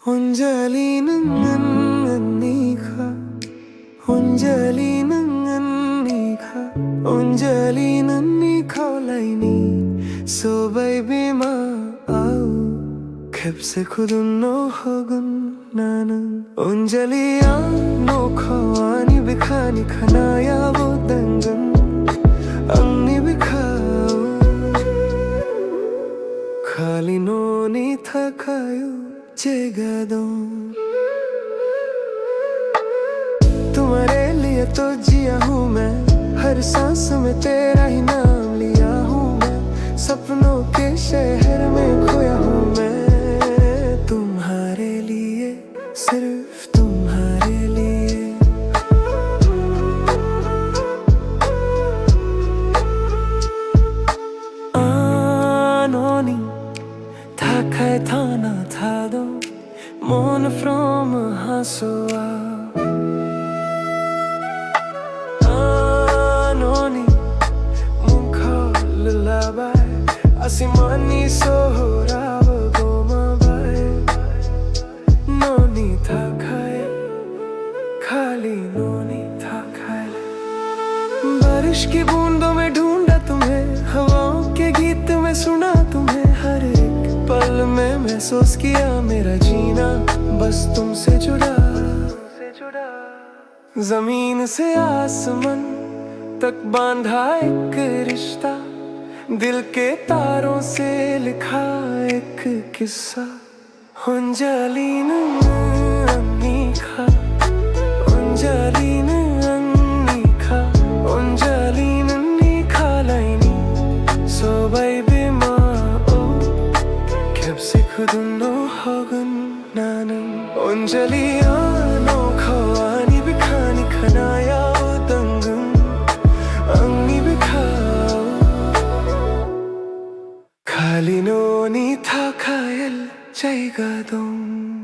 Unjalina Unjalina So baby ma au Kepse khudun no hogun nanan Unjaliya no khawani bikhani khanaya wo dangan Angni bikhau Khali no ni thakayu जेगादों तुम्हारे लिए तो जिया हूँ मैं हर सांस में तेरा ही नाम लिया हूँ मैं सपनों के शहर में खोया हूँ मैं तुम्हारे लिए सिर्फ तुम्हारे लिए आनोनी थाkai thana thado mon from hasua anoni munkha lullaby asimani sohrav goma bai noni thakai khali noni thakai बारिश की बूंदों में ढूंढा तुम्हें हवाओं के गीत में सुना तुम्हें हर एक पल में महसूस किया मेरा जीना बस तुमसे जुड़ा जमीन से आसमान तक बांधा एक रिश्ता दिल के तारों से लिखा एक किस्सा Unjalina Annika Unjalina Annika Unjalina Nika laini So baby ma Kepse khudun no hogun nanan Unjaliya no khawani bikhani khanaya wo dangan Angni bikhau Khali no ni thakayal jaigadon